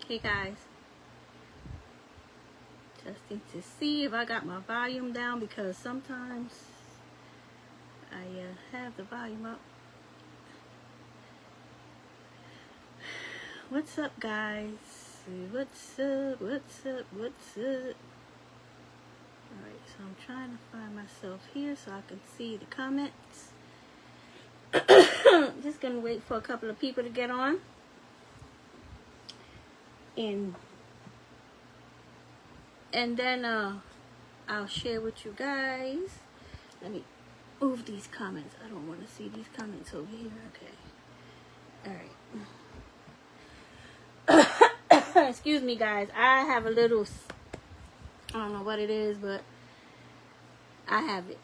Hey guys, testing to see if I got my volume down because sometimes I have the volume up. What's up guys? What's up? What's up? What's up? Alright, so I'm trying to find myself here so I can see the comments. Just gonna wait for a couple of people to get on. And then I'll share with you guys. Let me move these comments. I don't want to see these comments over here. Okay. Alright. Excuse me guys. I have a little, I don't know what it is, but I have it.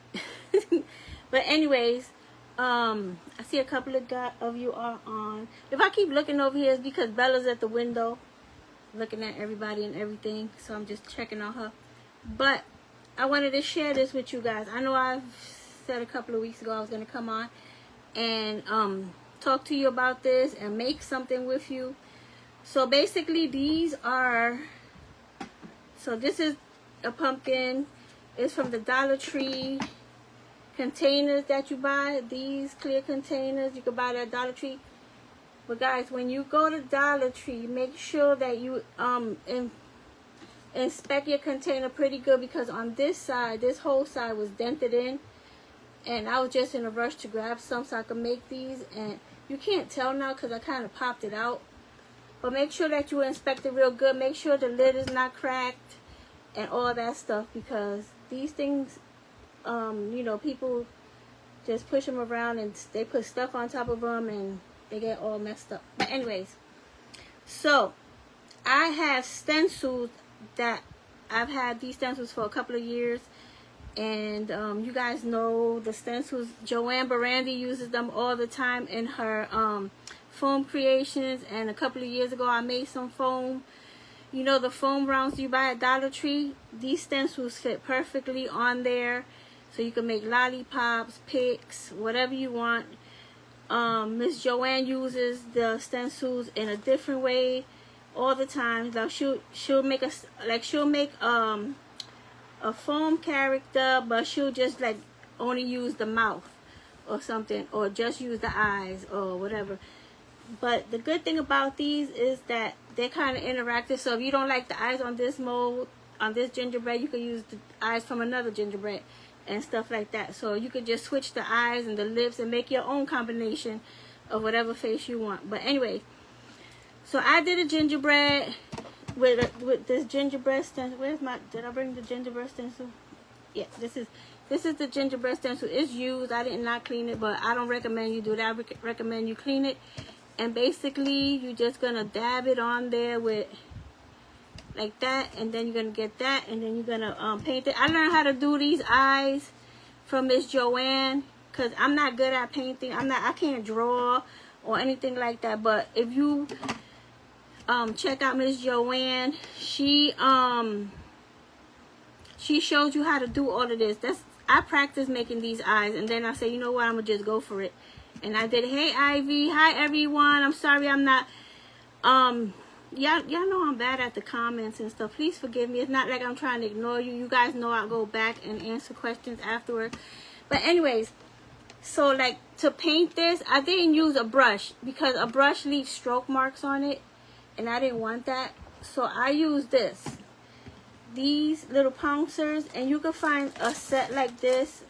But anyways, I see a couple of you are on. If I keep looking over here, it's because Bella's at the window looking at everybody and everything, so I'm just checking on her. But I wanted to share this with you guys. I know I've said a couple of weeks ago I was going to come on and talk to you about this and make something with you. So basically these are, so this is a pumpkin. It's from the Dollar Tree containers that you buy. These clear containers you can buy at Dollar Tree. But guys, when you go to Dollar Tree, make sure that you inspect your container pretty good, because on this side, this whole side was dented in, and I was just in a rush to grab some so I could make these, and you can't tell now because I kind of popped it out. But make sure that you inspect it real good. Make sure the lid is not cracked and all that stuff, because these things, you know, people just push them around and they put stuff on top of them and they get all messed up. But anyways, so I have stencils that I've had these stencils for a couple of years, and you guys know the stencils. Joanne Barandy uses them all the time in her foam creations, and a couple of years ago I made some foam. You know, the foam rounds you buy at Dollar Tree, these stencils fit perfectly on there, so you can make lollipops, picks, whatever you want. Miss Joanne uses the stencils in a different way all the time. Like she'll make a foam character, but she'll just like only use the mouth or something, or just use the eyes or whatever. But the good thing about these is that they're kind of interactive. So if you don't like the eyes on this mold, on this gingerbread, you can use the eyes from another gingerbread and stuff like that. So you could just switch the eyes and the lips and make your own combination of whatever face you want. But anyway, so I did a gingerbread with this gingerbread stencil. Where's my, did I bring the gingerbread stencil? Yeah, this is the gingerbread stencil. It's used. I did not clean it, but I don't recommend you do that. I recommend you clean it. And basically you're just gonna dab it on there with like that, and then you're gonna get that, and then you're gonna paint it. I learned how to do these eyes from Miss Joanne, because I'm not good at painting. I can't draw or anything like that. But if you check out Miss Joanne, she shows you how to do all of this. I practice making these eyes, and then I say, you know what, I'm gonna just go for it. And I did. Hey Ivy, hi everyone. I'm sorry I'm not y'all know I'm bad at the comments and stuff. Please forgive me. It's not like I'm trying to ignore you. You guys know I'll go back and answer questions afterward. But anyways, so like to paint this, I didn't use a brush because a brush leaves stroke marks on it, and I didn't want that. So I used this. These little pouncers, and you can find a set like this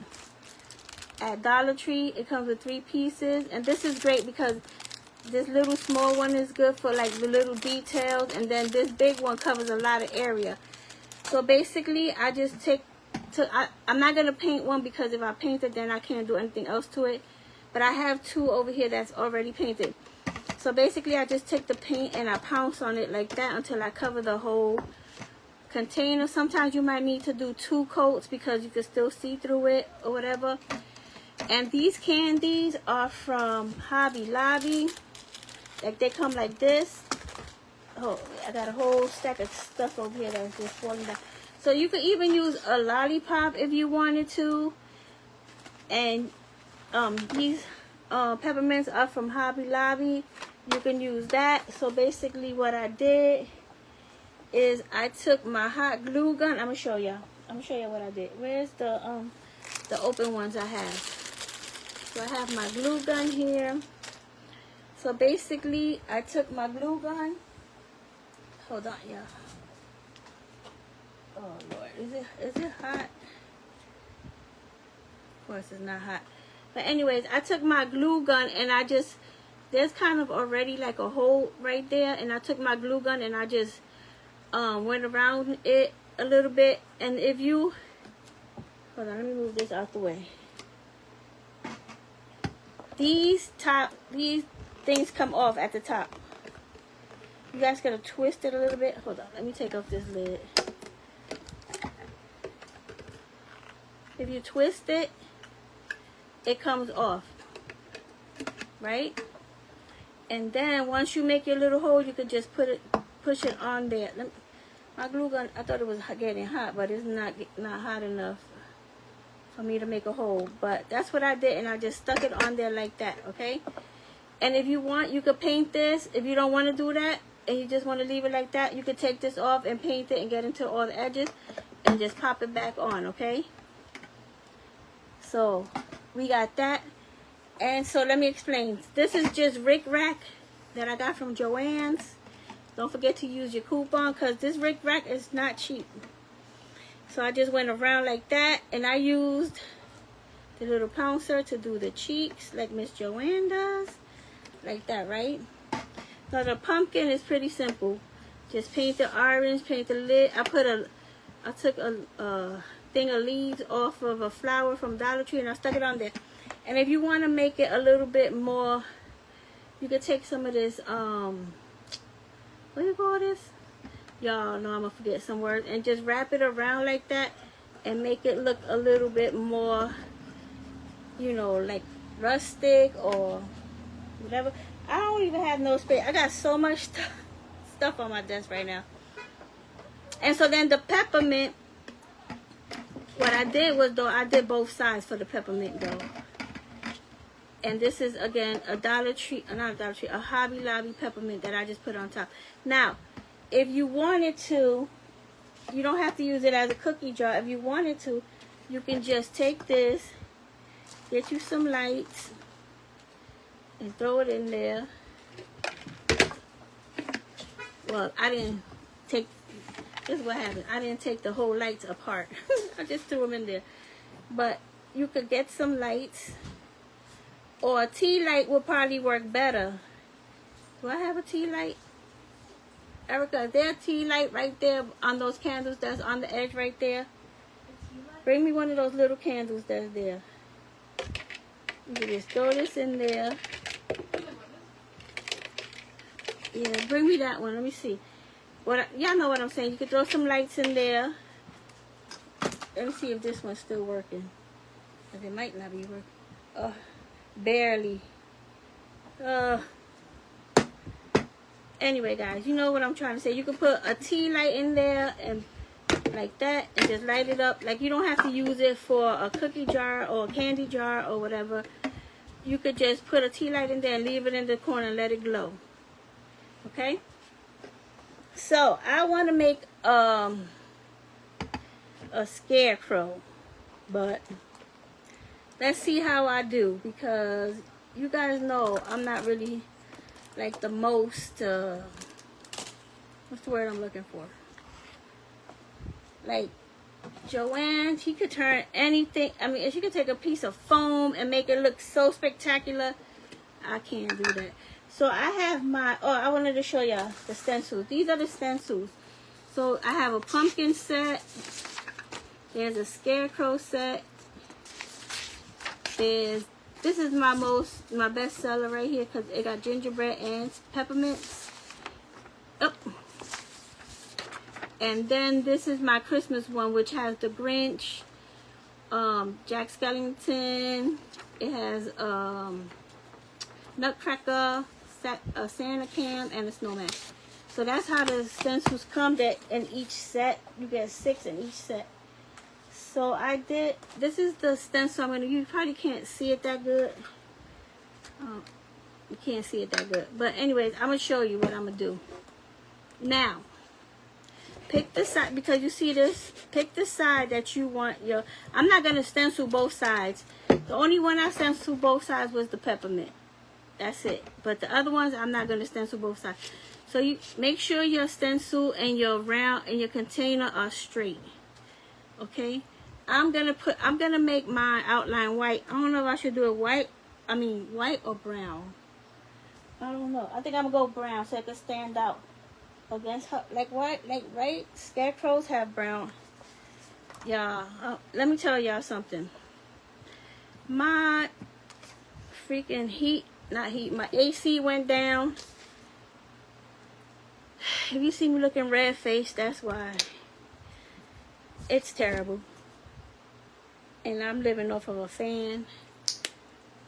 at Dollar Tree. It comes with 3 pieces, and this is great because this little small one is good for like the little details, and then this big one covers a lot of area. So basically I just take I'm not gonna paint one, because if I paint it then I can't do anything else to it, but I have 2 over here that's already painted. So basically I just take the paint and I pounce on it like that until I cover the whole container. Sometimes you might need to do 2 coats because you can still see through it or whatever. And these candies are from Hobby Lobby. Like they come like this. Oh, I got a whole stack of stuff over here that's just falling down. So you could even use a lollipop if you wanted to. And these peppermints are from Hobby Lobby. You can use that. So basically what I did is I took my hot glue gun. I'm gonna show y'all. I'm gonna show you what I did. Where's the open ones I have? So I have my glue gun here. So basically, I took my glue gun. Hold on, y'all. Oh Lord, is it hot? Of course, it's not hot. But anyways, I took my glue gun and I just, there's kind of already like a hole right there, and I took my glue gun and I just went around it a little bit. And if you, hold on, let me move this out the way. These things come off at the top. You guys gotta twist it a little bit. Hold on, let me take off this lid. If you twist it, it comes off, right? And then once you make your little hole, you could just push it on there. My glue gun, I thought it was getting hot, but it's not hot enough for me to make a hole. But that's what I did, and I just stuck it on there like that, okay? And if you want, you could paint this. If you don't want to do that and you just want to leave it like that, you could take this off and paint it and get into all the edges and just pop it back on, okay? So we got that. And so let me explain. This is just Rick Rack that I got from Joann's. Don't forget to use your coupon because this Rick Rack is not cheap. So I just went around like that, and I used the little pouncer to do the cheeks like Miss Joanne does. Like that, right? Now the pumpkin is pretty simple. Just paint the orange, paint the lid. I took a thing of leaves off of a flower from Dollar Tree and I stuck it on there. And if you want to make it a little bit more, you could take some of this, what do you call this? Y'all know I'm going to forget some words. And just wrap it around like that and make it look a little bit more, you know, like rustic or whatever. I don't even have no space. I got so much stuff on my desk right now. And so then the peppermint, what I did was, though, I did both sides for the peppermint, though. And this is, again, a Dollar Tree, not a Dollar Tree, a Hobby Lobby peppermint that I just put on top. Now, if you wanted to, you don't have to use it as a cookie jar. If you wanted to, you can just take this, get you some lights, and throw it in there. Well, I didn't take, this is what happened. I didn't take the whole lights apart. I just threw them in there. But you could get some lights. Or a tea light would probably work better. Do I have a tea light? Erica, is there a tea light right there on those candles that's on the edge right there? Bring me one of those little candles that's there. You can just throw this in there. Yeah, bring me that one. Let me see. Y'all know what I'm saying. You can throw some lights in there. Let me see if this one's still working. Because it might not be working. Barely. Anyway, guys, you know what I'm trying to say. You can put a tea light in there and like that and just light it up. Like, you don't have to use it for a cookie jar or a candy jar or whatever. You could just put a tea light in there and leave it in the corner and let it glow. Okay? So, I want to make a scarecrow. But let's see how I do, because you guys know I'm not really like the most, what's the word I'm looking for? Like Joanne, she could turn anything, I mean, she could take a piece of foam and make it look so spectacular. I can't do that. So I have my, I wanted to show y'all the stencils. These are the stencils. So I have a pumpkin set. There's a scarecrow set. This is my best seller right here because it got gingerbread and peppermints. Oh. And then this is my Christmas one, which has the Grinch, Jack Skellington. It has Nutcracker, a Santa Can, and a snowman. So that's how the stencils come. That in each set, you get 6 in each set. So I did, this is the stencil I'm going to use. You probably can't see it that good. You can't see it that good. But anyways, I'm going to show you what I'm going to do. Now, pick the side, because you see this, pick the side that you want your, I'm not going to stencil both sides. The only one I stenciled both sides was the peppermint. That's it. But the other ones, I'm not going to stencil both sides. So you make sure your stencil and your round and your container are straight. Okay? I'm gonna make my outline white. I don't know if I should do it white or brown. I don't know. I think I'm gonna go brown so it can stand out against her, like white, like right. Scarecrows have brown. Yeah. Let me tell y'all something. My freaking my AC went down. If you see me looking red faced, that's why. It's terrible. And I'm living off of a fan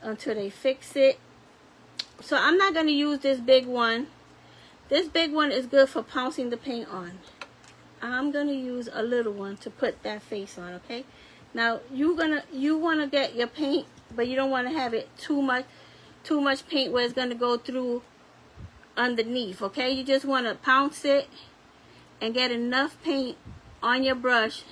until they fix it. So I'm not going to use this big one. This big one is good for pouncing the paint on. I'm going to use a little one to put that face on, okay? Now, you want to get your paint, but you don't want to have it too much paint where it's going to go through underneath, okay? You just want to pounce it and get enough paint on your brush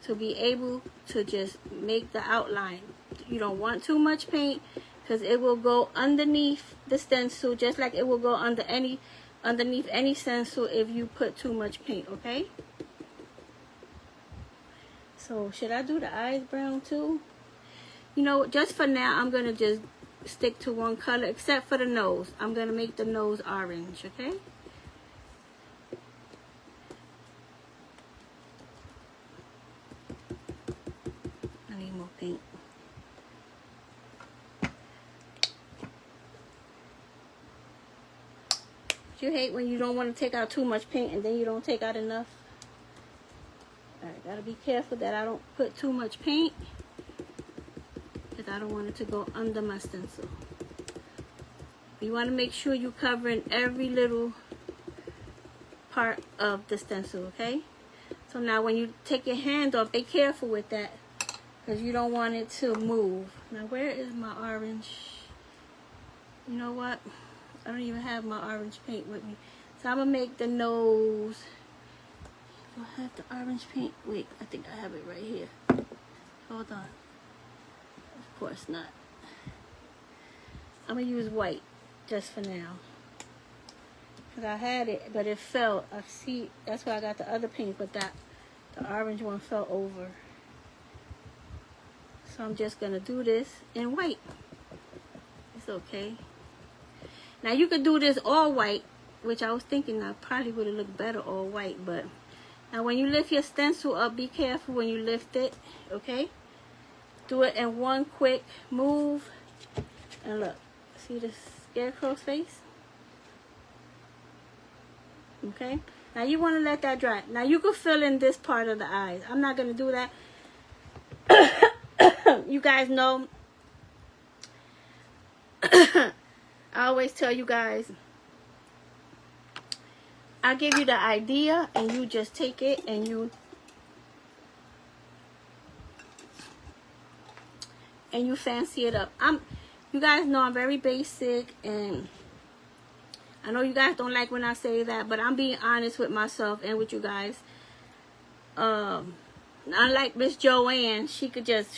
to be able to just make the outline. You don't want too much paint because it will go underneath the stencil, just like it will go underneath any stencil if you put too much paint, okay? So should I do the eyes brown too? You know, just for now, I'm going to just stick to one color, except for the nose. I'm going to make the nose orange, okay? I need more paint. You hate when you don't want to take out too much paint and then you don't take out enough. Alright, gotta be careful that I don't put too much paint, because I don't want it to go under my stencil. You want to make sure you're covering every little part of the stencil, okay? So now when you take your hand off, be careful with that, because you don't want it to move. Now where is my orange? You know what? I don't even have my orange paint with me. So I'm going to make the nose. Do I have the orange paint? Wait, I think I have it right here. Hold on. Of course not. I'm going to use white just for now. Because I had it, but it fell. I see, that's why I got the other paint, but the orange one fell over. So I'm just going to do this in white. It's okay. Now you could do this all white, which I was thinking I probably would have looked better all white, but now when you lift your stencil up, be careful when you lift it, okay? Do it in one quick move. And look, see the Scarecrow's face? Okay? Now you want to let that dry. Now you can fill in this part of the eyes. I'm not going to do that. You guys know I always tell you guys, I give you the idea and you just take it and you fancy it up. You guys know I'm very basic, and I know you guys don't like when I say that, but I'm being honest with myself and with you guys. Unlike Miss Joanne, she could just.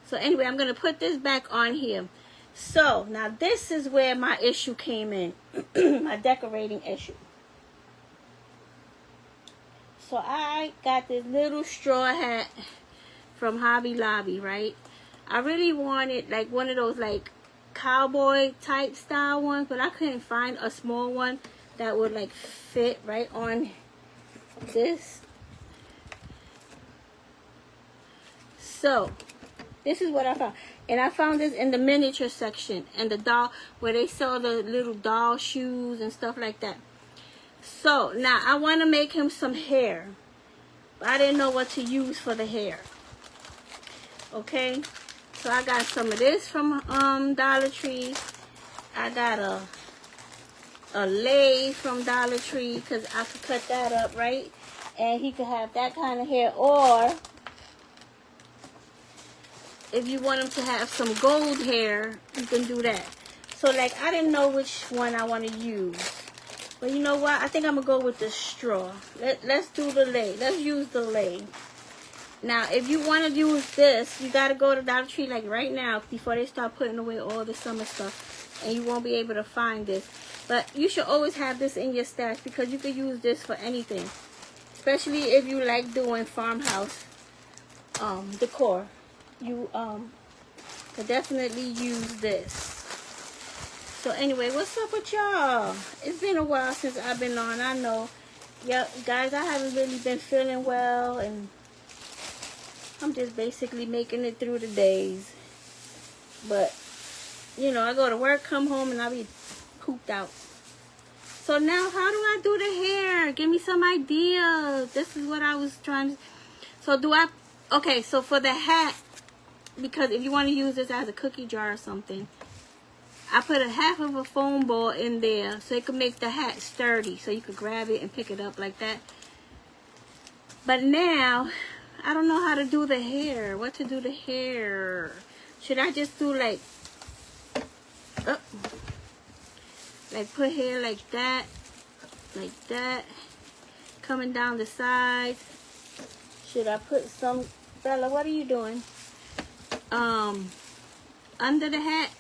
So anyway, I'm going to put this back on here. So now this is where my issue came in. My decorating issue. So I got this little straw hat from Hobby Lobby, right? I really wanted like one of those like cowboy type style ones, but I couldn't find a small one that would like fit right on this. So this is what I found. And I found this in the miniature section and the doll, where they sell the little doll shoes and stuff like that. So now I want to make him some hair, but I didn't know what to use for the hair. Okay, so I got some of this from Dollar Tree. I got a lei from Dollar Tree, because I could cut that up, right? And he could have that kind of hair. Or if you want him to have some gold hair, you can do that. So like, I didn't know which one I want to use. But you know what? I think I'm going to go with the straw. Let's do the lei. Let's use the lei. Now, if you want to use this, you got to go to Dollar Tree like right now before they start putting away all the summer stuff. And you won't be able to find this. But you should always have this in your stash because you could use this for anything. Especially if you like doing farmhouse decor. You could definitely use this. So anyway, what's up with y'all? It's been a while since I've been on. I know. Yeah, guys, I haven't really been feeling well. And I'm just basically making it through the days. But, you know, I go to work, come home, and I'll be pooped out. So now, how do I do the hair? Give me some ideas. This is what I was trying to... So do I... Okay, so for the hat, because if you want to use this as a cookie jar or something, I put a half of a foam ball in there so it could make the hat sturdy. So you could grab it and pick it up like that. But now, I don't know how to do the hair. What to do the hair? Should I just do like... like put hair like that, coming down the sides. Should I put some, Bella, what are you doing? Under the hat,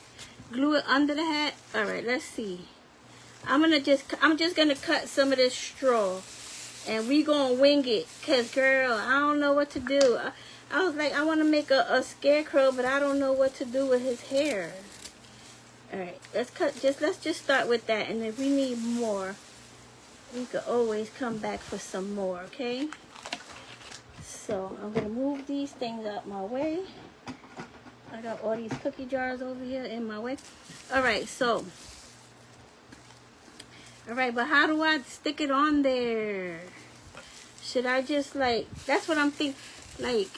glue it under the hat. All right, let's see. I'm just gonna cut some of this straw, and we gonna wing it, cause girl, I don't know what to do. I was like, I want to make a scarecrow, but I don't know what to do with his hair. Alright, let's just start with that, and if we need more, we could always come back for some more, okay? So, I'm going to move these things out my way. I got all these cookie jars over here in my way. Alright, so. Alright, but how do I stick it on there? Should I just like, that's what I'm thinking, like,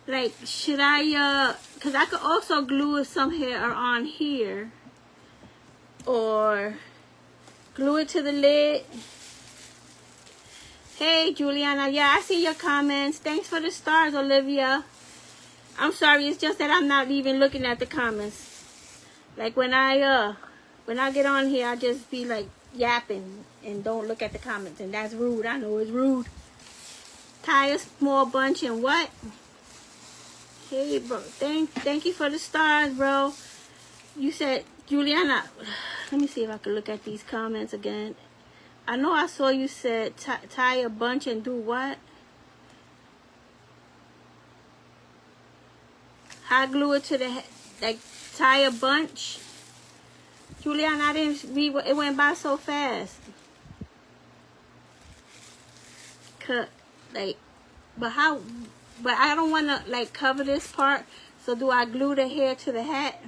like, should I, because I could also glue some hair on here. Or glue it to the lid. Hey, Juliana. Yeah, I see your comments. Thanks for the stars, Olivia. I'm sorry, it's just that I'm not even looking at the comments. Like, when I get on here, I just be, like, yapping and don't look at the comments. And that's rude. I know it's rude. Tie a small bunch and what? Hey, bro. Thank you for the stars, bro. You said, Juliana. Let me see if I can look at these comments again. I know I saw you said tie a bunch and do what? Hot glue it to the head. Like, tie a bunch. Juliana, I didn't read what it went by so fast. Like, but how... But I don't want to, like, cover this part. So do I glue the hair to the hat?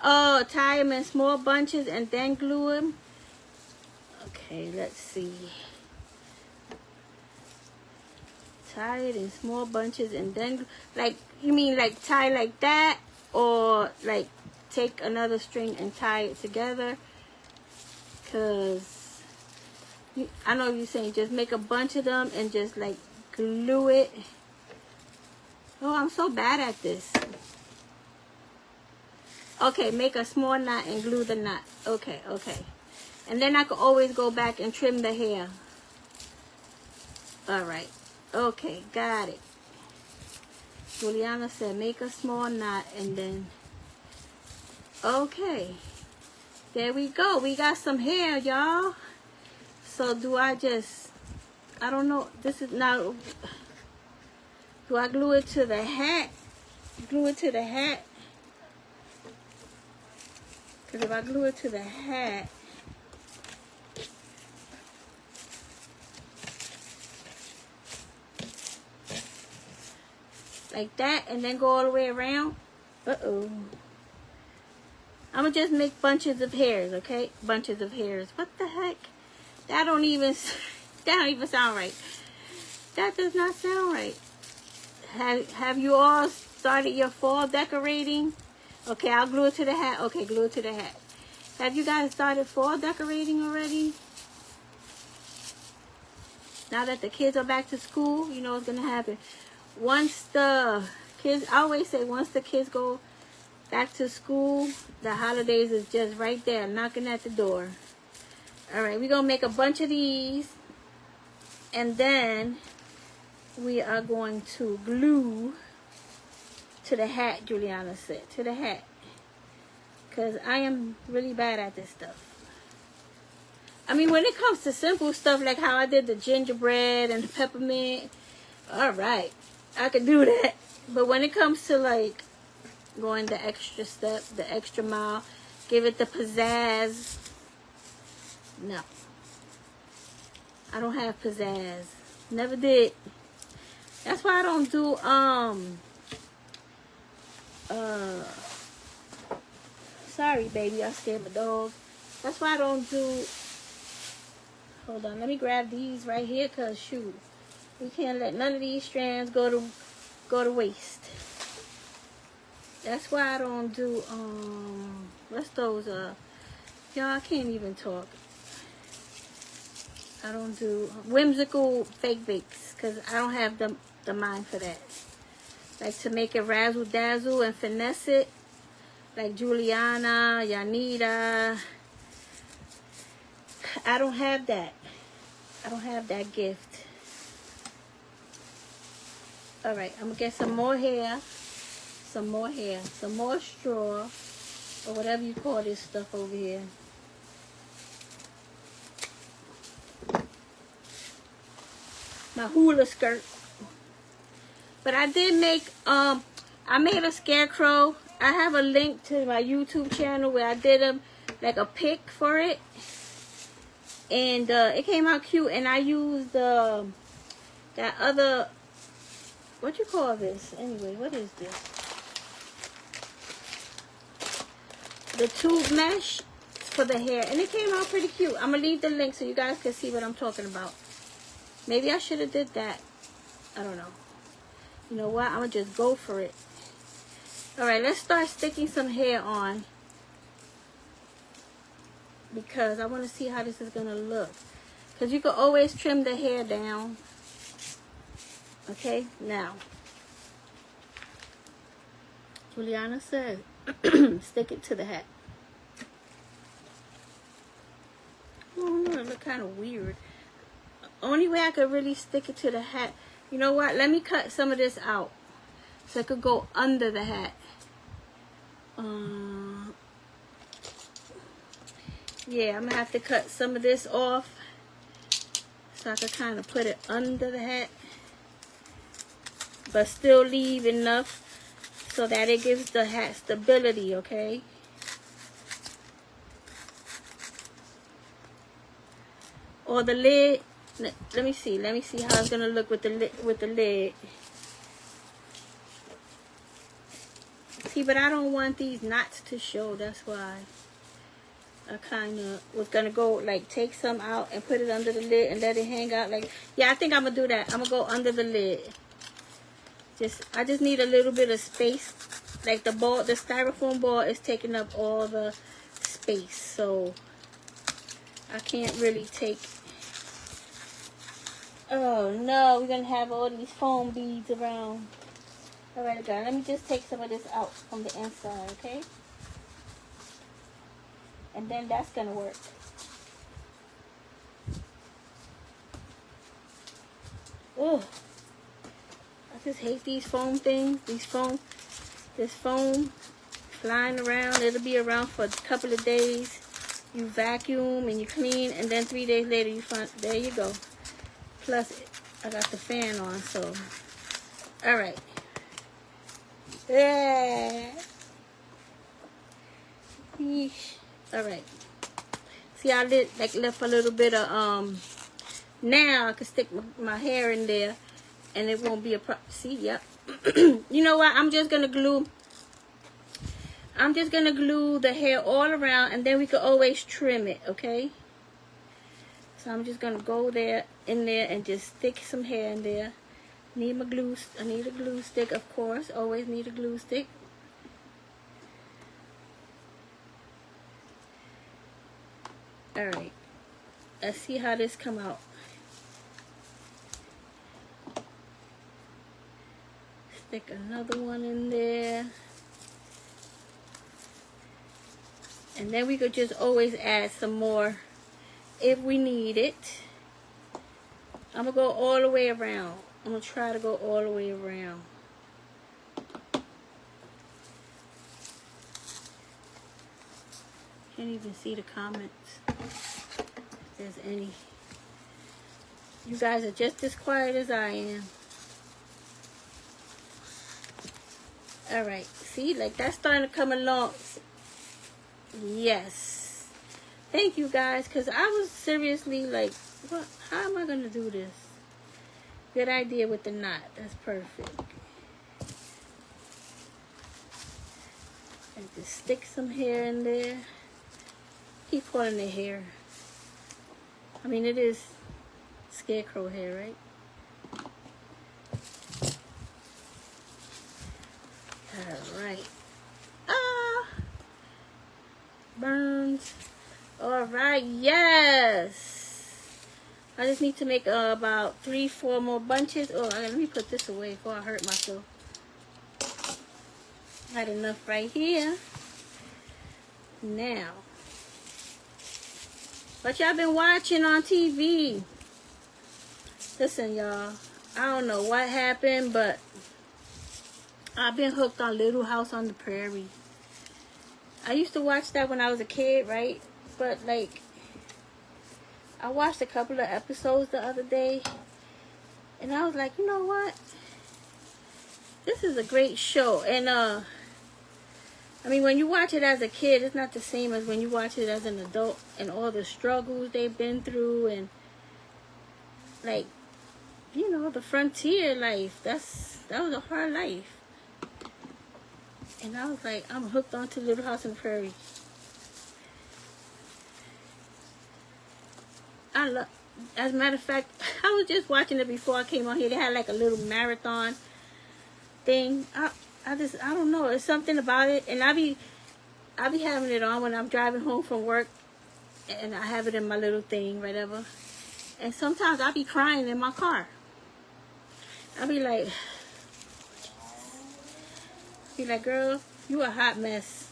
Oh, tie them in small bunches and then glue them? Okay, let's see. Tie it in small bunches and then... Like, you mean like tie like that? Or, like, take another string and tie it together? Because... I know you're saying just make a bunch of them and just like glue it. Oh, I'm so bad at this. Okay, make a small knot and glue the knot. Okay. And then I could always go back and trim the hair. Alright. Okay, got it. Juliana said make a small knot and then... Okay. There we go. We got some hair, y'all. So do I just, I don't know, this is now, do I glue it to the hat? Glue it to the hat? Because if I glue it to the hat, like that, and then go all the way around, I'm going to just make bunches of hairs, okay? Bunches of hairs. What the heck? That don't even sound right. That does not sound right. Have you all started your fall decorating? Okay, I'll glue it to the hat. Okay, glue it to the hat. Have you guys started fall decorating already? Now that the kids are back to school, you know what's going to happen. Once the kids, I always say once the kids go Back to school. The holidays is just right there, knocking at the door. All right, we're going to make a bunch of these. And then we are going to glue to the hat, Juliana said. To the hat. Because I am really bad at this stuff. I mean, when it comes to simple stuff like how I did the gingerbread and the peppermint, all right, I can do that. But when it comes to like going the extra step, the extra mile, give it the pizzazz, no. I don't have pizzazz. Never did. That's why I don't do, sorry, baby, I scared my dog. That's why I don't do, hold on, let me grab these right here, because, shoot, we can't let none of these strands go to waste. That's why I don't do, what's those, y'all, I can't even talk. I don't do whimsical fake bakes, because I don't have the mind for that. Like to make it razzle dazzle and finesse it, like Juliana, Yanita. I don't have that. I don't have that gift. All right, I'm gonna get some more hair, some more straw, or whatever you call this stuff over here. My hula skirt. But I did make, I made a scarecrow. I have a link to my YouTube channel where I did like a pic for it. And it came out cute. And I used that other, what you call this? Anyway, what is this? The tube mesh for the hair. And it came out pretty cute. I'm going to leave the link so you guys can see what I'm talking about. Maybe I should have did that. I don't know. You know what? I'm going to just go for it. Alright, let's start sticking some hair on. Because I want to see how this is going to look. Because you can always trim the hair down. Okay, now. Juliana said, stick it to the hat. Oh, it look kind of weird. Only way I could really stick it to the hat. You know what? Let me cut some of this out. So it could go under the hat. Yeah, I'm going to have to cut some of this off. So I could kind of put it under the hat. But still leave enough so that it gives the hat stability, okay? Or the lid. Let me see how it's gonna look with the lid. See, but I don't want these knots to show. That's why I kind of was gonna go like take some out and put it under the lid and let it hang out. Like, yeah, I think I'm gonna do that. I'm gonna go under the lid. I just need a little bit of space. Like the styrofoam ball is taking up all the space, so I can't really take. Oh no, we're gonna have all these foam beads around. Alright guys, let me just take some of this out from the inside, okay? And then that's gonna work. Ugh. I just hate these foam things. This foam flying around. It'll be around for a couple of days. You vacuum and you clean, and then 3 days later you find, there you go. Plus, I got the fan on, so. Alright. Yeah. Yeesh. Alright. See, I left a little bit of, now I can stick my hair in there, and it won't be a problem. See, yep. You know what? I'm just going to glue the hair all around, and then we can always trim it, okay? So I'm just going to go in there and just stick some hair in there. I need a glue stick, of course. Always need a glue stick. Alright. Let's see how this come out. Stick another one in there. And then we could just always add some more if we need it. I'm going to go all the way around. I'm going to try to go all the way around. Can't even see the comments. If there's any. You guys are just as quiet as I am. Alright, see, like that's starting to come along. Yes. Thank you guys, because I was seriously like, what? How am I going to do this? Good idea with the knot. That's perfect. And just stick some hair in there. Keep calling it hair. I mean, it is Scarecrow hair, right? Alright. Burns. Alright, yes. I just need to make about 3-4 more bunches. Oh, let me put this away before I hurt myself. Got enough right here. Now. What y'all been watching on TV? Listen, y'all. I don't know what happened, but I've been hooked on Little House on the Prairie. I used to watch that when I was a kid, right? But, like, I watched a couple of episodes the other day. And I was like, you know what? This is a great show. And, I mean, when you watch it as a kid, it's not the same as when you watch it as an adult. And all the struggles they've been through. And, like, you know, the frontier life. That was a hard life. And I was like, I'm hooked onto Little House on the Prairie. As a matter of fact, I was just watching it before I came on here. They had like a little marathon thing. I don't know. It's something about it. And I be having it on when I'm driving home from work. And I have it in my little thing, whatever. And sometimes I be crying in my car. I be like, girl, you a hot mess.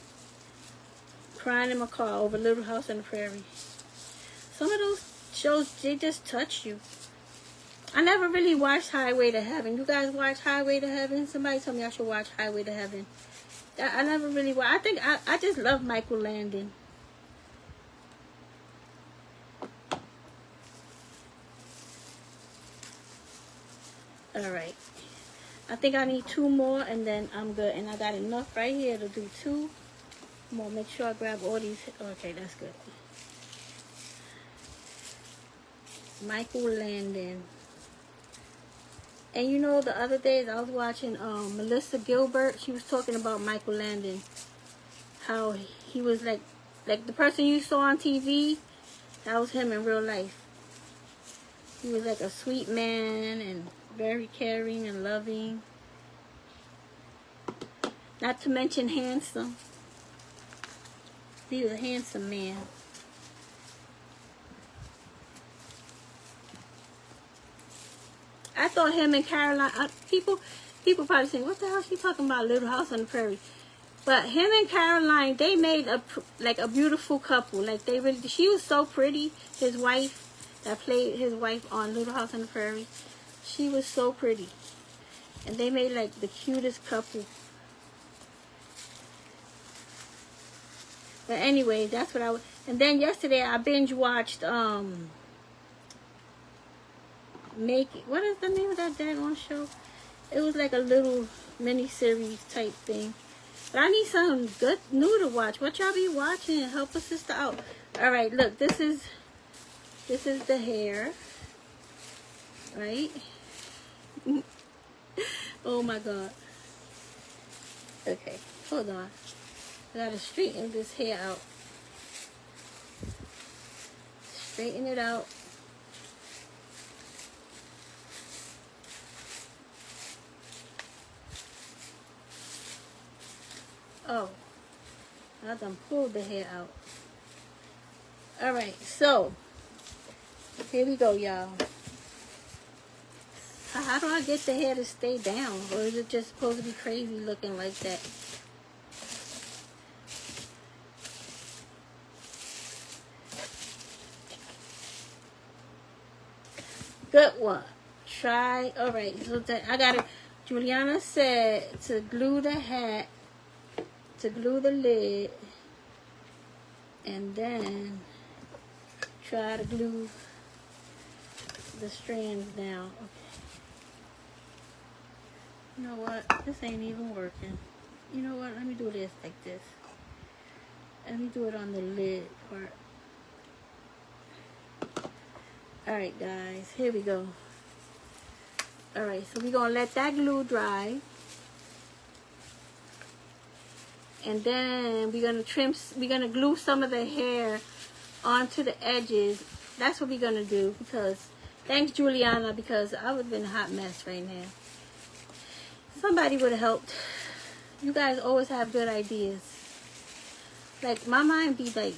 Crying in my car over Little House on the Prairie. Some of those shows, they just touch you. I never really watched Highway to Heaven. You guys watch Highway to Heaven? Somebody told me I should watch Highway to Heaven. I never really watched. I think I just love Michael Landon. Alright. I think I need 2 more and then I'm good. And I got enough right here to do 2 more. Make sure I grab all these. Okay, that's good. Michael Landon. And you know, the other days I was watching Melissa Gilbert. She was talking about Michael Landon. How he was like the person you saw on TV. That was him in real life. He was like a sweet man and very caring and loving. Not to mention handsome. He was a handsome man. I thought him and Caroline, people probably saying, what the hell is she talking about, Little House on the Prairie? But him and Caroline, they made a beautiful couple. Like they really, she was so pretty. His wife that played his wife on Little House on the Prairie, she was so pretty. And they made like the cutest couple. But anyway, that's what I was. And then yesterday I binge watched what is the name of that daggone show? It was like a little mini-series type thing. But I need something good, new to watch. What y'all be watching? Help a sister out. Alright, look, this is the hair. Right? Oh my god. Okay, hold on. I gotta straighten this hair out. Straighten it out. Oh, I done pulled the hair out. Alright, so, here we go, y'all. How do I get the hair to stay down? Or is it just supposed to be crazy looking like that? Good one. Try. All right. So I got it. Juliana said to glue the hat, to glue the lid, and then try to glue the strands down. Okay. You know what? This ain't even working. You know what? Let me do this like this. Let me do it on the lid part. Alright guys, here we go. Alright, so we're going to let that glue dry. And then we're going to glue some of the hair onto the edges. That's what we're going to do because, thanks Juliana, because I would have been a hot mess right now. Somebody would have helped. You guys always have good ideas. Like, my mind be like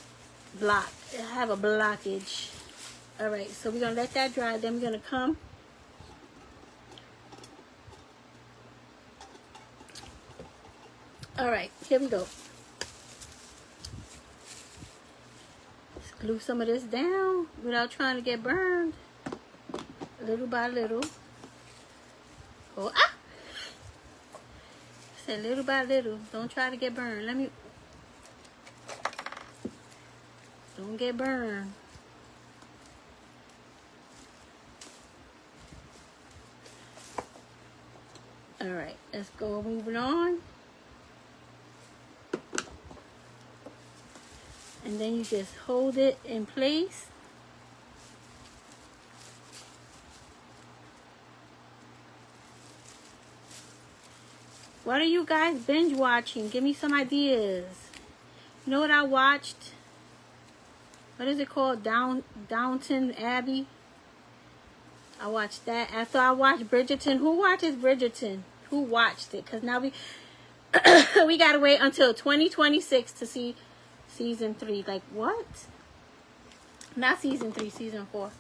blocked. I have a blockage. Alright, so we're going to let that dry. Then we're going to come. Alright, here we go. Let's glue some of this down without trying to get burned. Little by little. Oh, ah! I said little by little. Don't try to get burned. Don't get burned. Alright, let's go moving on. And then you just hold it in place. What are you guys binge watching? Give me some ideas. You know what I watched? What is it called? Downton Abbey. I watched that. After I watched Bridgerton. Who watches Bridgerton? Who watched it? Because now we we gotta wait until 2026 to see season 3. Like, what? Not season 3, season 4.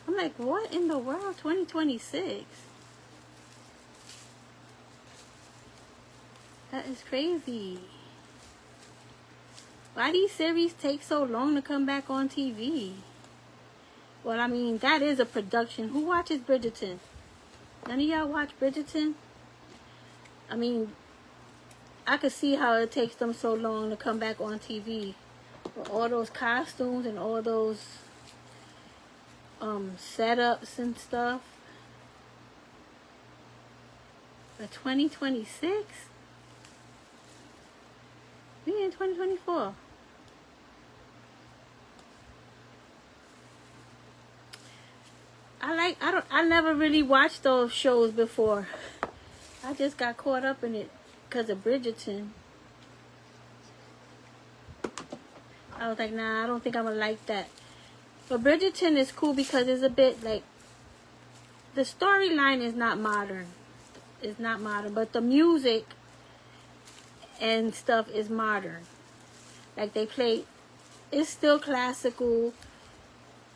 I'm like, what in the world? 2026? That is crazy. Why these series take so long to come back on TV? Well, I mean, that is a production. Who watches Bridgerton? None of y'all watch Bridgerton? I mean, I could see how it takes them so long to come back on TV. With all those costumes and all those setups and stuff. But 2026? We in 2024. I never really watched those shows before. I just got caught up in it because of Bridgerton. I was like, nah, I don't think I'm gonna like that. But Bridgerton is cool because it's a bit like, the storyline is not modern. It's not modern, but the music and stuff is modern. Like, they play, it's still classical,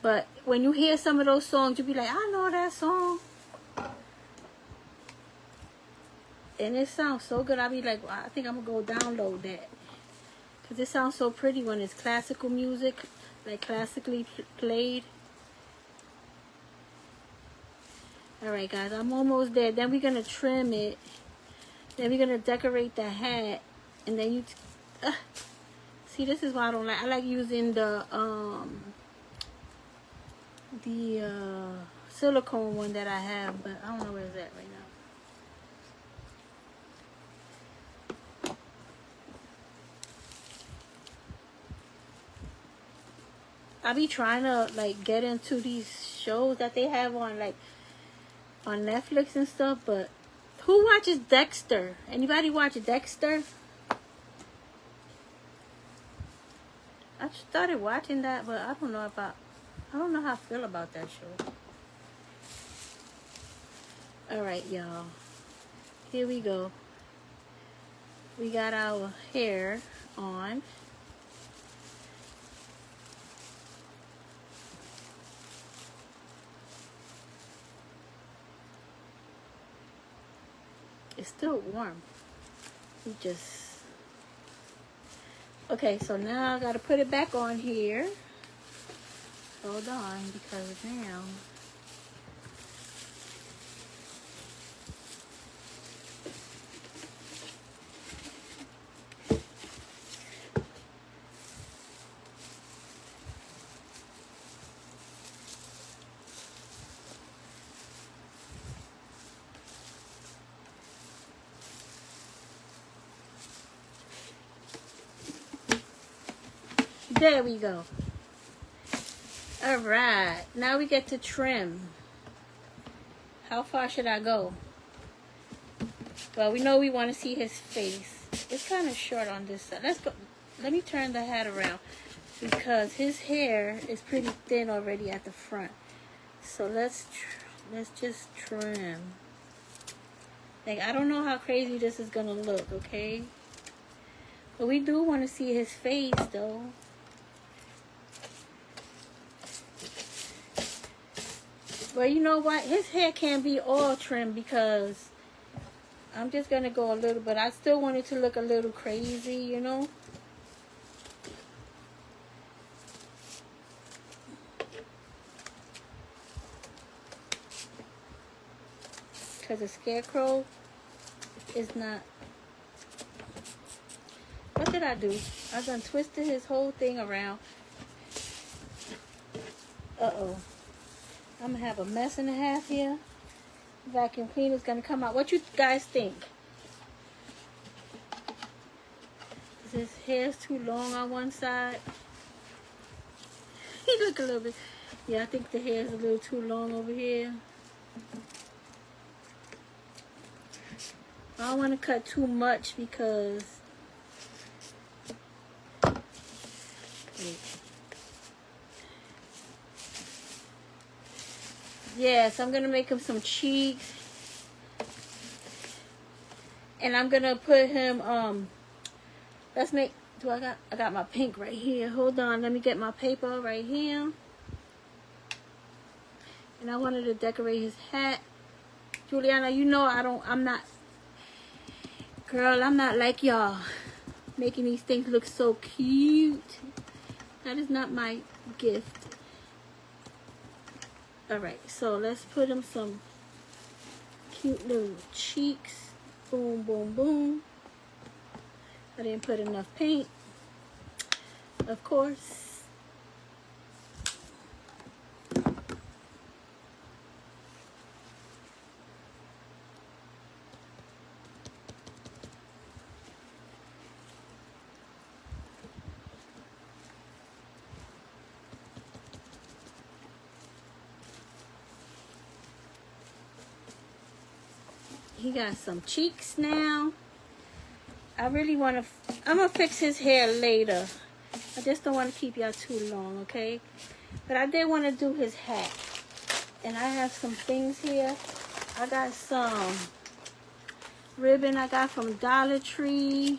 but when you hear some of those songs, you'll be like, I know that song. And it sounds so good. I'll be like, well, I think I'm going to go download that. Because it sounds so pretty when it's classical music, like classically played. Alright guys, I'm almost there. Then we're going to trim it. Then we're going to decorate the hat. And then you... see, this is why I don't like... I like using the silicone one that I have. But I don't know where it's at right now. I be trying to like get into these shows that they have on like on Netflix and stuff, but who watches Dexter? Anybody watch Dexter? I started watching that, but I don't know how I feel about that show. Alright, y'all. Here we go. We got our hair on. It's still warm. We just... Okay, so now I gotta put it back on here. Hold on, because now There we go. All right, now we get to trim. How far should I go? Well, we know we want to see his face. It's kind of short on this side. Let's go. Let me turn the hat around because his hair is pretty thin already at the front. So let's just trim. Like, I don't know how crazy this is gonna look, okay? But we do want to see his face, though. Well, you know what? His hair can't be all trimmed because I'm just going to go a little bit. I still want it to look a little crazy, you know? Because the Scarecrow is not... What did I do? I done twisted his whole thing around. Uh-oh. I'm going to have a mess and a half here. Vacuum cleaner's going to come out. What you guys think? Is his hair's too long on one side? He look a little bit... Yeah, I think the hair's a little too long over here. I don't want to cut too much because... Wait. Yes, I'm going to make him some cheeks. And I'm going to put him, let's make, I got my pink right here. Hold on, let me get my paper right here. And I wanted to decorate his hat. Juliana, you know I'm not, girl, I'm not like y'all. Making these things look so cute. That is not my gift. Alright, so let's put him some cute little cheeks. Boom, boom, boom. I didn't put enough paint, of course. He got some cheeks now. I really want to... I'm going to fix his hair later. I just don't want to keep y'all too long, okay? But I did want to do his hat. And I have some things here. I got some ribbon I got from Dollar Tree.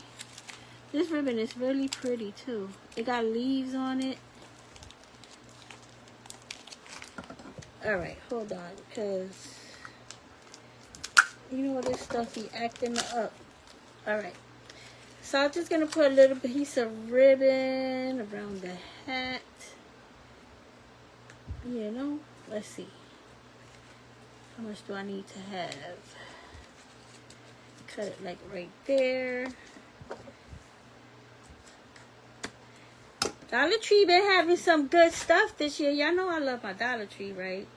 This ribbon is really pretty, too. It got leaves on it. Alright, hold on, because... You know this stuff be acting up. Alright. So I'm just going to put a little piece of ribbon around the hat. You know. Let's see. How much do I need to have? Cut it like right there. Dollar Tree been having some good stuff this year. Y'all know I love my Dollar Tree, right?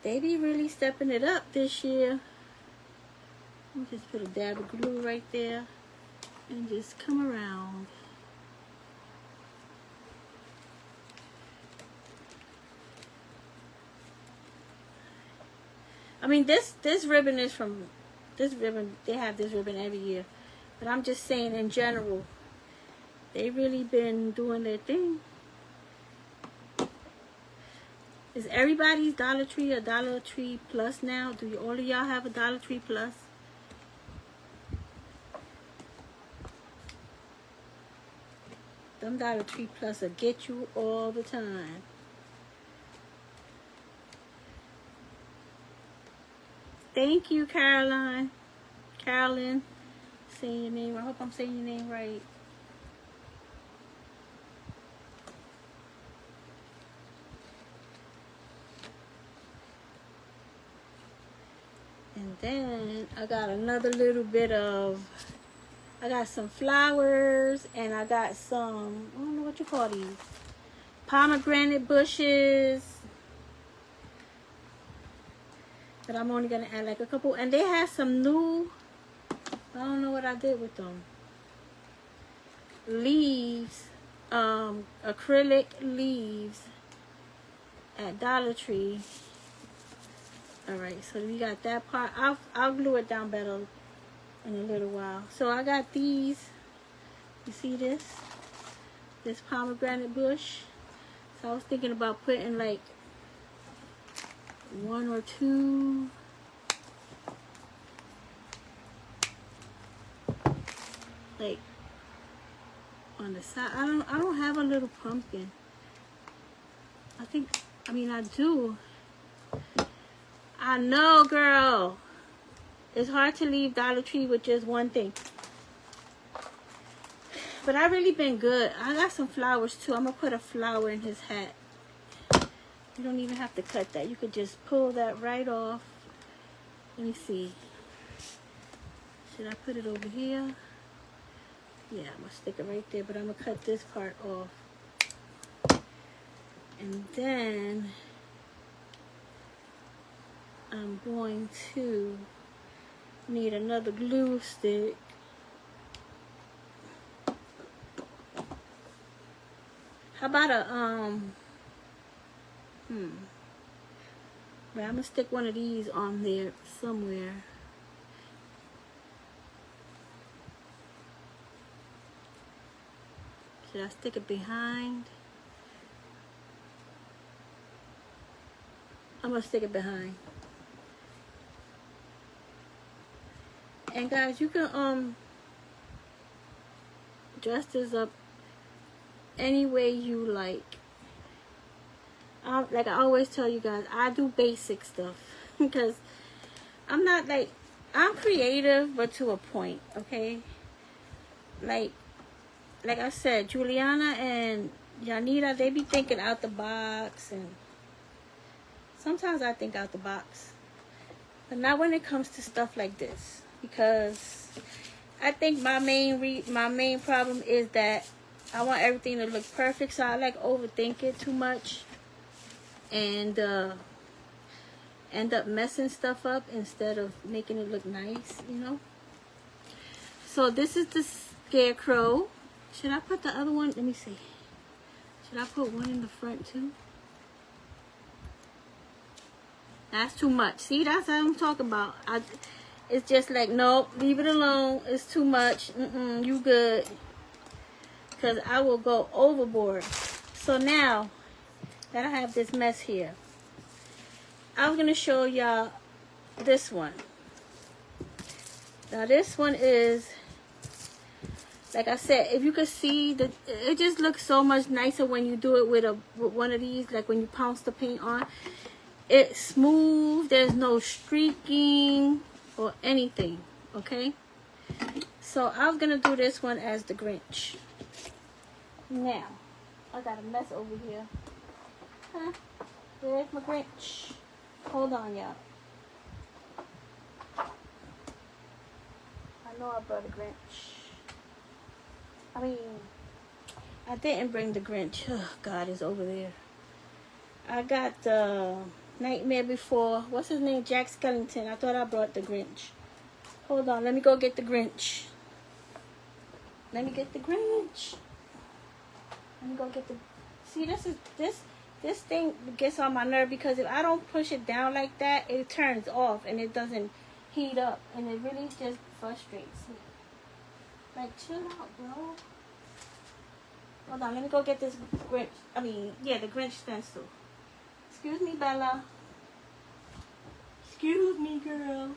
They be really stepping it up this year. Just put a dab of glue right there and just come around. I mean, this ribbon is from, this ribbon, they have this ribbon every year. But I'm just saying in general, they really been doing their thing. Is everybody's Dollar Tree a Dollar Tree Plus now? Do all of y'all have a Dollar Tree Plus? Them Dollar Tree Plus will get you all the time. Thank you, Caroline. Carolyn. Saying your name. I hope I'm saying your name right. And then I got another little bit of... I got some flowers and I got some, I don't know what you call these, pomegranate bushes. But I'm only going to add like a couple. And they have some new, I don't know what I did with them, leaves acrylic leaves at Dollar Tree. Alright, so we got that part. I'll glue it down better in a little while. So I got these. You see this? This pomegranate bush. So I was thinking about putting like 1 or 2. Like on the side. I don't have a little pumpkin. I mean I do. I know, girl. It's hard to leave Dollar Tree with just one thing. But I really been good. I got some flowers too. I'm gonna put a flower in his hat. You don't even have to cut that. You could just pull that right off. Let me see. Should I put it over here? Yeah, I'm gonna stick it right there, but I'm gonna cut this part off. And then I'm going to need another glue stick. How about a But I'm gonna stick one of these on there somewhere. Should I stick it behind? I'm gonna stick it behind. And guys, you can dress this up any way you like. Like I always tell you guys, I do basic stuff because I'm not like, I'm creative, but to a point, okay? Like I said, Juliana and Janita, they be thinking out the box, and sometimes I think out the box, but not when it comes to stuff like this, because I think my main problem is that I want everything to look perfect, so I like overthink it too much and end up messing stuff up instead of making it look nice, you know. So this is the Scarecrow. Should I put the other one? Let me see. Should I put one in the front too? That's too much. See, that's what I'm talking about. It's just like, nope, leave it alone. It's too much. You good. Because I will go overboard. So now that I have this mess here, I was going to show y'all this one. Now this one is, like I said, if you could see, it just looks so much nicer when you do it with one of these, like when you pounce the paint on. It's smooth, there's no streaking or anything, okay? So I was gonna do this one as the Grinch. Now, I got a mess over here. Huh? Where's my Grinch? Hold on, y'all. I know I brought a Grinch. I mean, I didn't bring the Grinch. Oh, God, it's over there. I got the Nightmare Before. What's his name? Jack Skellington. I thought I brought the Grinch. Hold on. Let me go get the Grinch. Let me get the Grinch. Let me go get the... See, this thing gets on my nerve because if I don't push it down like that, it turns off and it doesn't heat up. And it really just frustrates me. Like, chill out, bro. Hold on, let me go get this Grinch. I mean, yeah, the Grinch stencil. Excuse me, Bella. Excuse me, girl.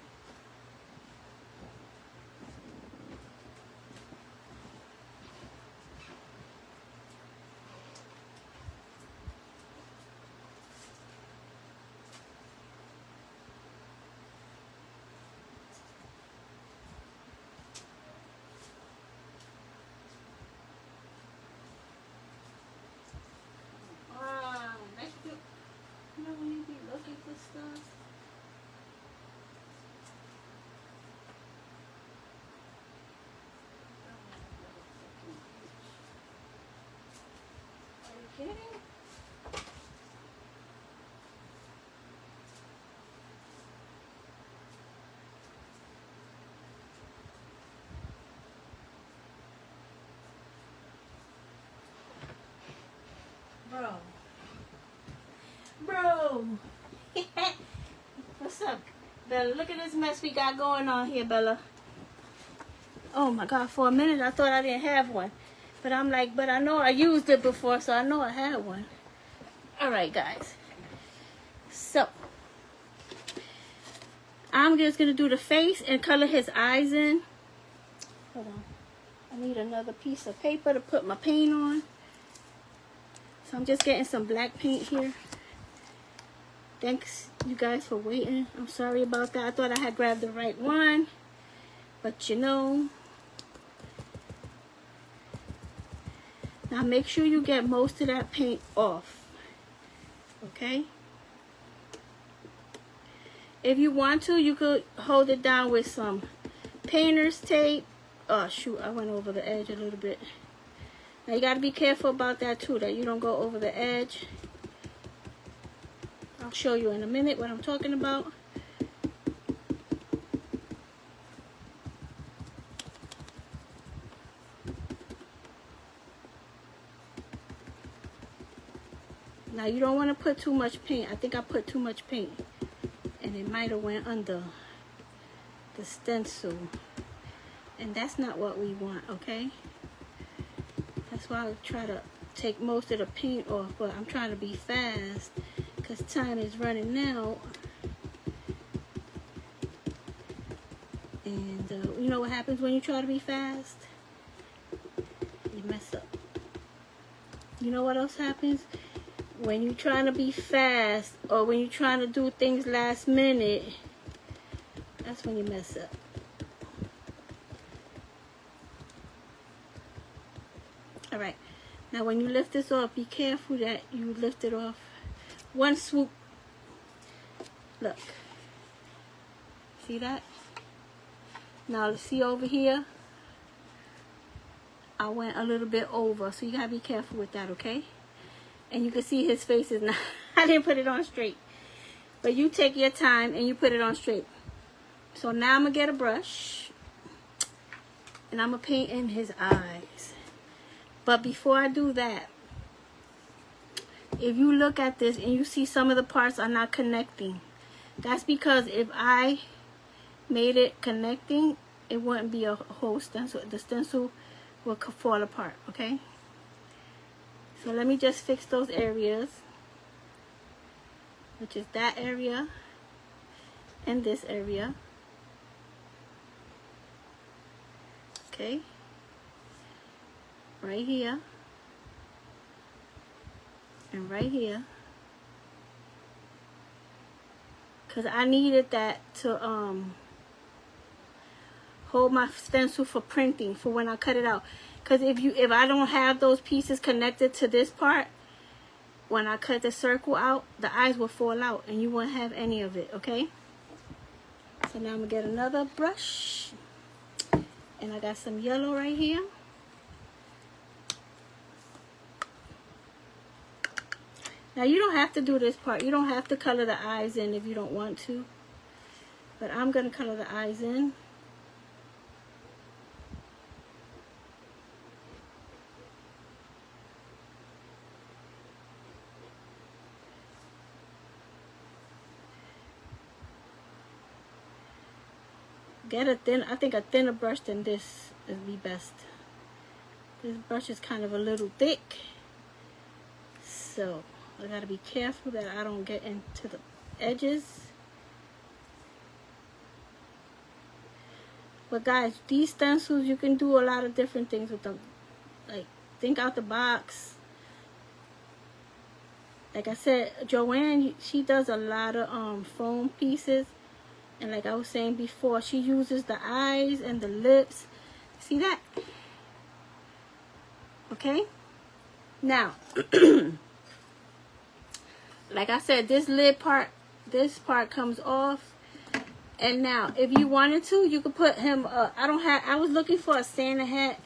When you be looking for stuff. Are you kidding? Bro. What's up, Bella? Look at this mess we got going on here, Bella. Oh my God, for a minute I thought I didn't have one. But I'm like, but I know I used it before, so I know I had one. Alright, guys. So, I'm just going to do the face and color his eyes in. Hold on. I need another piece of paper to put my paint on. So I'm just getting some black paint here. Thanks you guys for waiting. I'm sorry about that. I thought I had grabbed the right one. But you know. Now make sure you get most of that paint off. Okay? If you want to, you could hold it down with some painter's tape. Oh shoot, I went over the edge a little bit. Now you got to be careful about that too, that you don't go over the edge. I'll show you in a minute what I'm talking about. Now you don't want to put too much paint. I think I put too much paint. And it might have went under the stencil. And that's not what we want, okay? That's why I try to take most of the paint off. But I'm trying to be fast because time is running out. And you know what happens when you try to be fast? You mess up. You know what else happens? When you're trying to be fast or when you're trying to do things last minute, that's when you mess up. Alright, now when you lift this off, be careful that you lift it off one swoop. Look. See that? Now see over here? I went a little bit over, so you gotta be careful with that, okay? And you can see his face is not, I didn't put it on straight. But you take your time and you put it on straight. So now I'm going to get a brush. And I'm going to paint in his eyes. But before I do that, if you look at this and you see some of the parts are not connecting, that's because if I made it connecting, it wouldn't be a whole stencil. The stencil will fall apart, okay? So let me just fix those areas, which is that area and this area. Okay. Right here. And right here. Because I needed that to hold my stencil for printing, for when I cut it out. Because if I don't have those pieces connected to this part, when I cut the circle out, the eyes will fall out and you won't have any of it, okay? So now I'm going to get another brush. And I got some yellow right here. Now you don't have to do this part. You don't have to color the eyes in if you don't want to. But I'm going to color the eyes in. Get a thin, I think a thinner brush than this would be best. This brush is kind of a little thick. So I gotta be careful that I don't get into the edges. But guys, these stencils, you can do a lot of different things with them. Like, think out the box. Like I said, Joanne, she does a lot of foam pieces. And like I was saying before, she uses the eyes and the lips. See that? Okay? Now, like I said, this lid part, this part comes off. And now, if you wanted to, you could put him, I was looking for a Santa hat.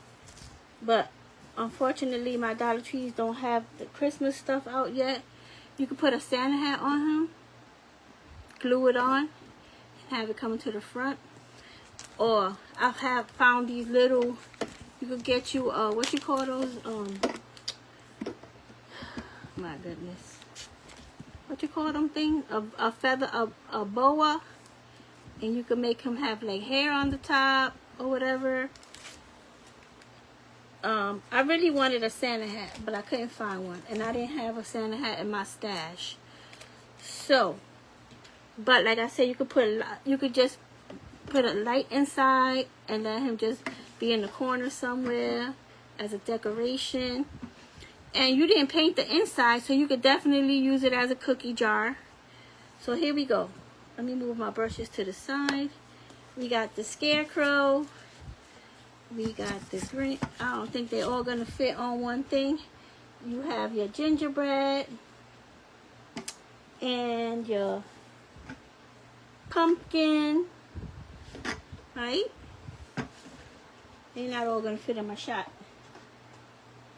But unfortunately, my Dollar Trees don't have the Christmas stuff out yet. You could put a Santa hat on him. Glue it on. Have it coming to the front. Or I have found these little, you could get you what you call those, my goodness. What you call them thing? A feather, a boa. And you can make him have like hair on the top or whatever. I really wanted a Santa hat, but I couldn't find one. And I didn't have a Santa hat in my stash. So, but like I said, you could just put a light inside and let him just be in the corner somewhere as a decoration. And you didn't paint the inside, so you could definitely use it as a cookie jar. So here we go. Let me move my brushes to the side. We got the Scarecrow. We got the Grinch. I don't think they're all gonna fit on one thing. You have your gingerbread and your pumpkin, right? They're not all gonna fit in my shot.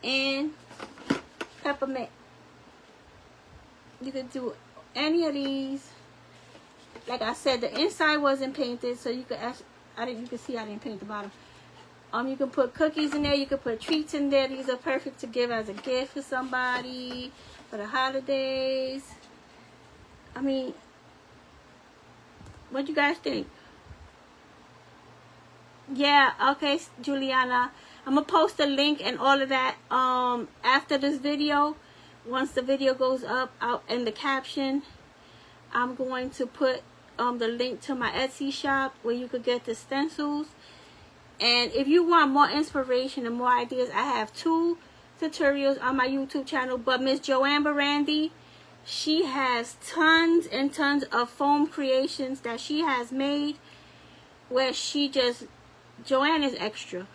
And peppermint. You could do any of these. Like I said, the inside wasn't painted, so you could actually, you can see I didn't paint the bottom. You can put cookies in there. You can put treats in there. These are perfect to give as a gift for somebody for the holidays. I mean, what do you guys think? Yeah, okay, Juliana. I'm going to post a link and all of that after this video. Once the video goes up, out in the caption, I'm going to put the link to my Etsy shop where you could get the stencils. And if you want more inspiration and more ideas, I have 2 tutorials on my YouTube channel. But Miss Joanne Barandy, she has tons and tons of foam creations that she has made where she just, Joanne is extra.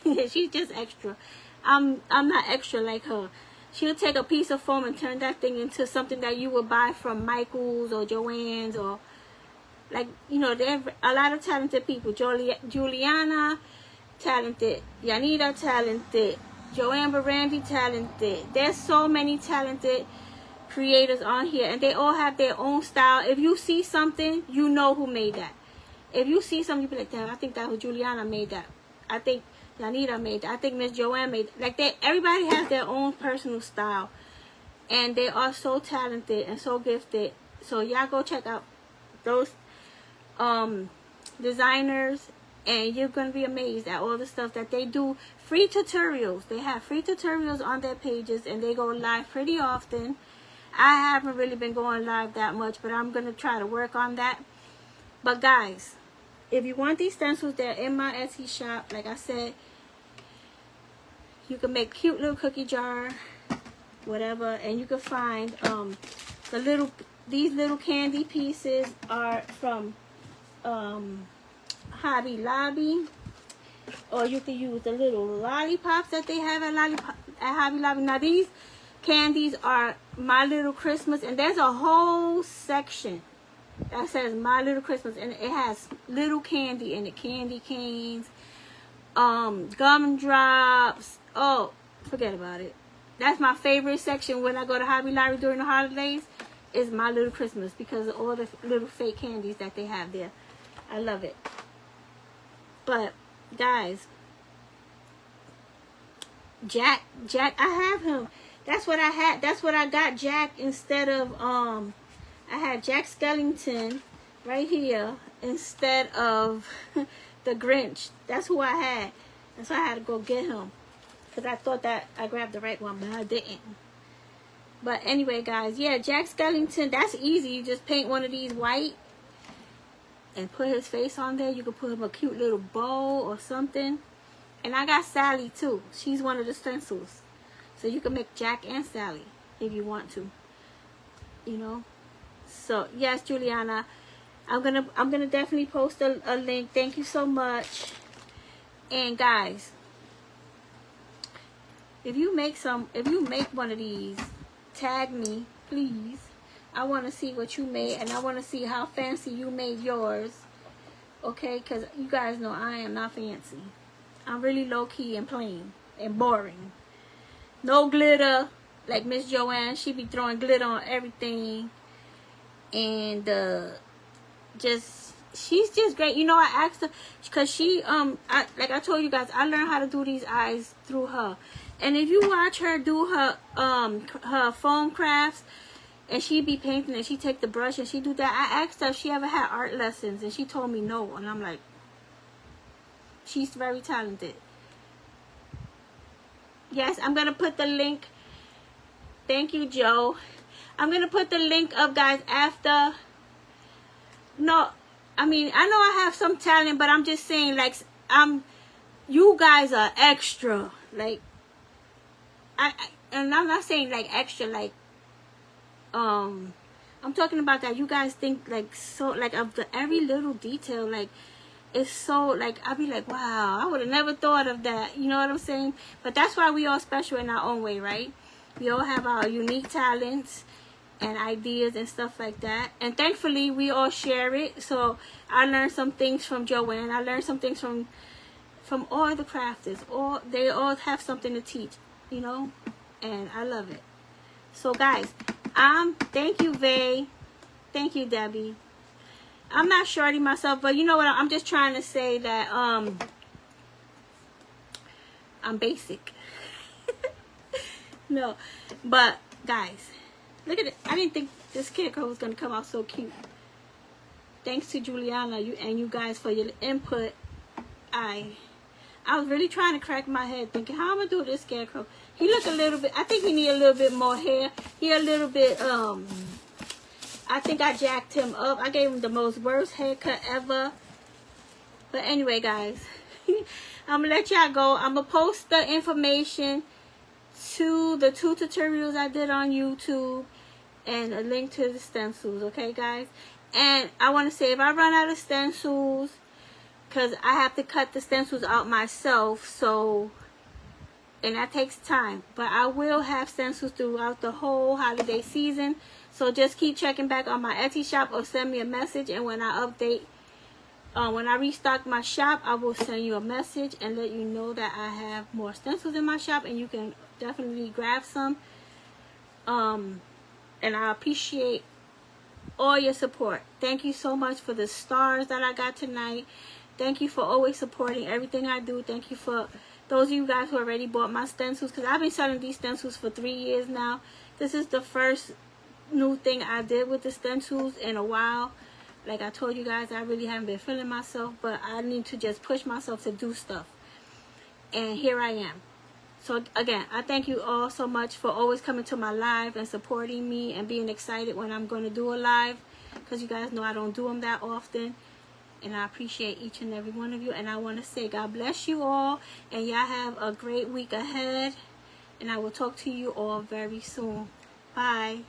She's just extra. I'm not extra like her. She'll take a piece of foam and turn that thing into something that you would buy from Michael's or Joann's, or like, you know, there are a lot of talented people. Juliana, talented. Yanita, talented. Joanne Barandy, talented. There's so many talented creators on here, and they all have their own style. If you see something, you know who made that. If you see something, you be like, damn, I think that was Juliana made that. I think Yanita made that. I think Miss Joanne made that. Like, everybody has their own personal style, and they are so talented and so gifted. So y'all go check out those designers, and you're gonna be amazed at all the stuff that they do. Free tutorials. They have free tutorials on their pages, and they go live pretty often. I haven't really been going live that much, but I'm gonna try to work on that. But guys, if you want these stencils, they're in my Etsy shop. Like I said, you can make cute little cookie jar, whatever, and you can find these little candy pieces are from Hobby Lobby, or you can use the little lollipops that they have at Hobby Lobby. Now these candies are My Little Christmas, and there's a whole section that says My Little Christmas, and it has little candy in it, candy canes, gumdrops. Oh, forget about it. That's my favorite section when I go to Hobby Lobby during the holidays, is My Little Christmas, because of all the little fake candies that they have there. I love it. But guys, Jack, I have him. That's what I had. That's what I got Jack instead of I had Jack Skellington right here instead of the Grinch. That's who I had. And so I had to go get him, because I thought that I grabbed the right one, but I didn't. But anyway, guys, yeah, Jack Skellington, that's easy. You just paint one of these white and put his face on there. You can put him a cute little bow or something. And I got Sally too. She's one of the stencils. So you can make Jack and Sally if you want to. You know. So yes, Juliana, I'm gonna definitely post a link. Thank you so much. And guys, if you make one of these, tag me, please. I want to see what you made, and I want to see how fancy you made yours. Okay, because you guys know I am not fancy. I'm really low-key and plain and boring. No glitter, like Miss Joanne. She be throwing glitter on everything. And just she's just great. You know, I asked her because she like I told you guys, I learned how to do these eyes through her. And if you watch her do her foam crafts, and she be painting and she take the brush and she do that, I asked her if she ever had art lessons, and she told me no. And I'm like, she's very talented. Yes, I'm gonna put the link. Thank you, Joe. I'm gonna put the link up, guys, after. No, I mean, I know I have some talent, but I'm just saying, like, you guys are extra. Like, and I'm not saying like extra, like, I'm talking about that you guys think like so, like of the every little detail, like it's so, like, I'll be like, wow, I would have never thought of that. You know what I'm saying? But that's why we all special in our own way, right? We all have our unique talents and ideas and stuff like that. And thankfully, we all share it. So I learned some things from Joanne, and I learned some things from all the crafters. They all have something to teach, you know? And I love it. So guys, thank you, Vay. Thank you, Debbie. I'm not shorty myself, but you know what? I'm just trying to say that I'm basic. No, but guys, look at it. I didn't think this Scarecrow was gonna come out so cute. Thanks to Juliana and you guys for your input. I was really trying to crack my head thinking how I'm gonna do this Scarecrow. He look a little bit, I think he need a little bit more hair. He a little bit I think I jacked him up. I gave him the most worst haircut ever. But anyway, guys, I'm gonna let y'all go. I'm gonna post the information to the 2 tutorials I did on YouTube and a link to the stencils, okay, guys? And I want to say, if I run out of stencils, because I have to cut the stencils out myself, so, and that takes time, but I will have stencils throughout the whole holiday season. So just keep checking back on my Etsy shop or send me a message, and when I update, when I restock my shop, I will send you a message and let you know that I have more stencils in my shop, and you can definitely grab some. And I appreciate all your support. Thank you so much for the stars that I got tonight. Thank you for always supporting everything I do. Thank you for those of you guys who already bought my stencils, because I've been selling these stencils for 3 years now. This is the first new thing I did with the stencils in a while. Like I told you guys, I really haven't been feeling myself, but I need to just push myself to do stuff. And here I am. So again, I thank you all so much for always coming to my live and supporting me and being excited when I'm going to do a live, because you guys know I don't do them that often. And I appreciate each and every one of you. And I want to say God bless you all, and y'all have a great week ahead. And I will talk to you all very soon. Bye.